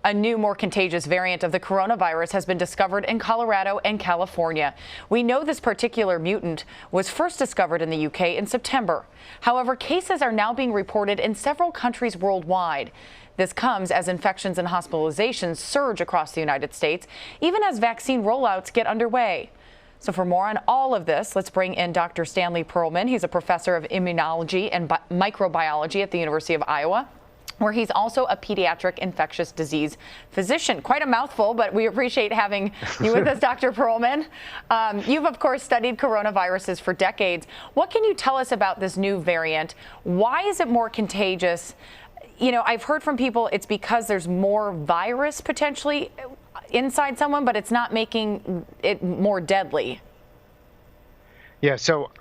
A new, more contagious variant of the coronavirus has been discovered in Colorado and California. We know this particular mutant was first discovered in the UK in September. However, cases are now being reported in several countries worldwide. This comes as infections and hospitalizations surge across the United States, even as vaccine rollouts get underway. So for more on all of this, let's bring in Dr. Stanley Perlman. He's a professor of immunology and microbiology at the University of Iowa, where he's also a pediatric infectious disease physician. Quite a mouthful, but we appreciate having you with us, Dr. Perlman. You've, of course, studied coronaviruses for decades. What can you tell us about this new variant? Why is it more contagious? You know, I've heard from people it's because there's more virus potentially inside someone, but it's not making it more deadly. Yeah, so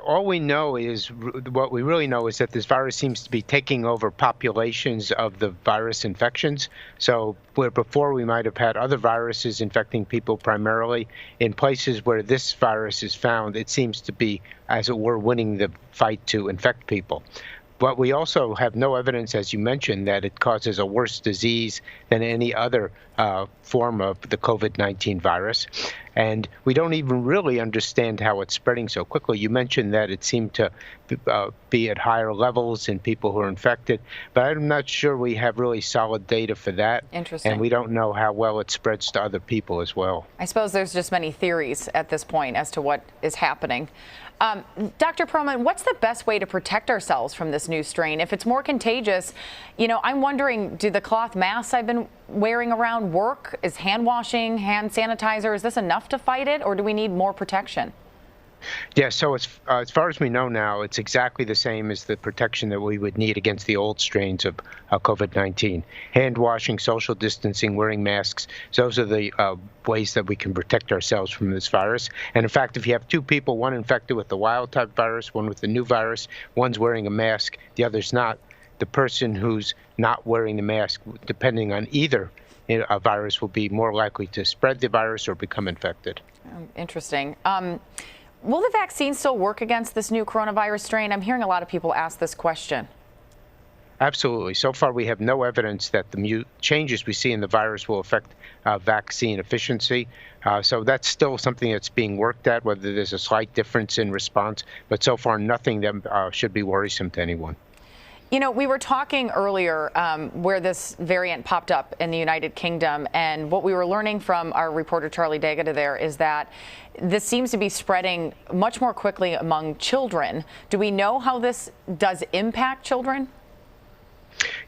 all we know is, what we really know is that this virus seems to be taking over populations of the virus infections. So where before we might have had other viruses infecting people primarily, in places where this virus is found, it seems to be, as it were, winning the fight to infect people. But we also have no evidence, as you mentioned, that it causes a worse disease than any other form of the COVID-19 virus. And we don't even really understand how it's spreading so quickly. You mentioned that it seemed to be at higher levels in people who are infected, but I'm not sure we have really solid data for that. Interesting. And we don't know how well it spreads to other people as well. I suppose there's just many theories at this point as to what is happening. Dr. Perlman, what's the best way to protect ourselves from this new strain? If it's more contagious, you know, I'm wondering, do the cloth masks I've been wearing around work? Is hand washing, hand sanitizer, is this enough to fight it, or do we need more protection? Yeah, so as far as we know now, it's exactly the same as the protection that we would need against the old strains of COVID-19. Hand washing, social distancing, wearing masks, those are the ways that we can protect ourselves from this virus. And in fact, if you have two people, one infected with the wild-type virus, one with the new virus, one's wearing a mask, the other's not, the person who's not wearing the mask, depending on either a virus, will be more likely to spread the virus or become infected. Interesting. Will the vaccine still work against this new coronavirus strain? I'm hearing a lot of people ask this question. Absolutely. So far, we have no evidence that the changes we see in the virus will affect vaccine efficiency. So that's still something that's being worked at, whether there's a slight difference in response. But so far, nothing that should be worrisome to anyone. You know, we were talking earlier where this variant popped up in the United Kingdom, and what we were learning from our reporter Charlie D'Agata there is that this seems to be spreading much more quickly among children. Do we know how this does impact children?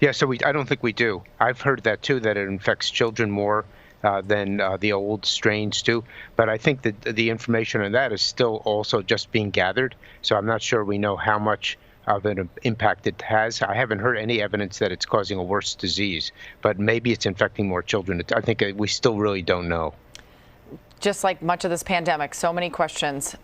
Yeah, so I don't think we do. I've heard that too, that it infects children more than the old strains do. But I think that the information on that is still also just being gathered. So I'm not sure we know how much of an impact it has. I haven't heard any evidence that it's causing a worse disease, but maybe it's infecting more children. I think we still really don't know. Just like much of this pandemic, so many questions.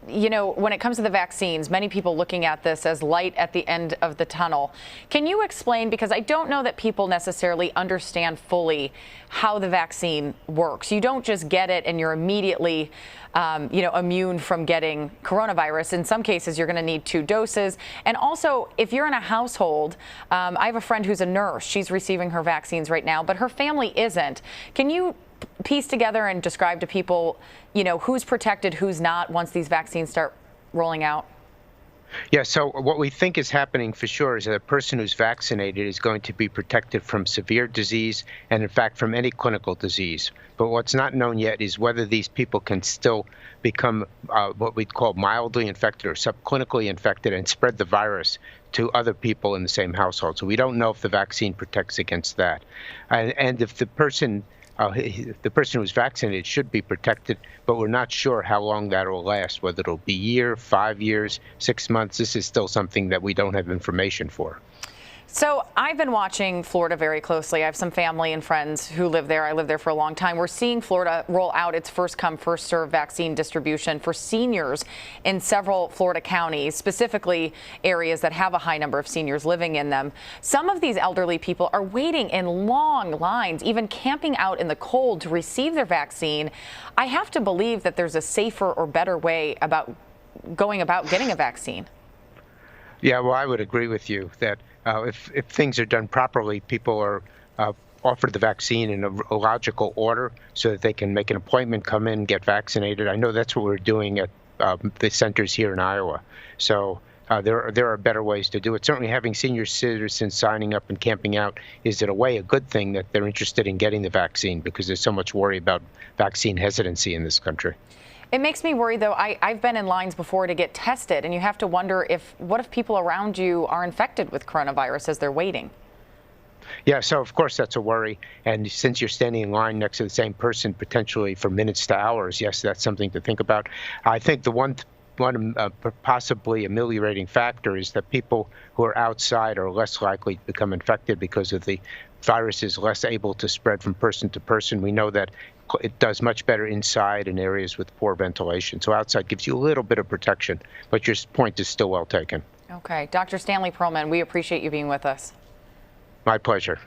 You know, when it comes to the vaccines, many people looking at this as light at the end of the tunnel. Can you explain, because I don't know that people necessarily understand fully how the vaccine works. You don't just get it and you're immediately, you know, immune from getting coronavirus. In some cases, you're going to need 2 doses. And also, if you're in a household, I have a friend who's a nurse. She's receiving her vaccines right now, but her family isn't. Can you piece together and describe to people, you know, who's protected, who's not, once these vaccines start rolling out? Yeah, so what we think is happening for sure is that a person who's vaccinated is going to be protected from severe disease and, in fact, from any clinical disease. But what's not known yet is whether these people can still become what we'd call mildly infected or subclinically infected and spread the virus to other people in the same household. So we don't know if the vaccine protects against that. And if the person who's vaccinated should be protected, but we're not sure how long that will last, whether it'll be a year, 5 years, 6 months. This is still something that we don't have information for. So I've been watching Florida very closely. I have some family and friends who live there. I lived there for a long time. We're seeing Florida roll out its first come, first serve vaccine distribution for seniors in several Florida counties, specifically areas that have a high number of seniors living in them. Some of these elderly people are waiting in long lines, even camping out in the cold to receive their vaccine. I have to believe that there's a safer or better way about going about getting a vaccine. Yeah, well, I would agree with you that if things are done properly, people are offered the vaccine in a logical order so that they can make an appointment, come in, get vaccinated. I know that's what we're doing at the centers here in Iowa. So there are better ways to do it. Certainly having senior citizens signing up and camping out is, in a way, a good thing that they're interested in getting the vaccine, because there's so much worry about vaccine hesitancy in this country. It makes me worry, though. I've been in lines before to get tested, and you have to wonder what if people around you are infected with coronavirus as they're waiting? Yeah, so of course that's a worry. And since you're standing in line next to the same person potentially for minutes to hours, yes, that's something to think about. I think the one possibly ameliorating factor is that people who are outside are less likely to become infected because of the virus is less able to spread from person to person. We know that it does much better inside in areas with poor ventilation. So outside gives you a little bit of protection, but your point is still well taken. Okay. Dr. Stanley Perlman, we appreciate you being with us. My pleasure.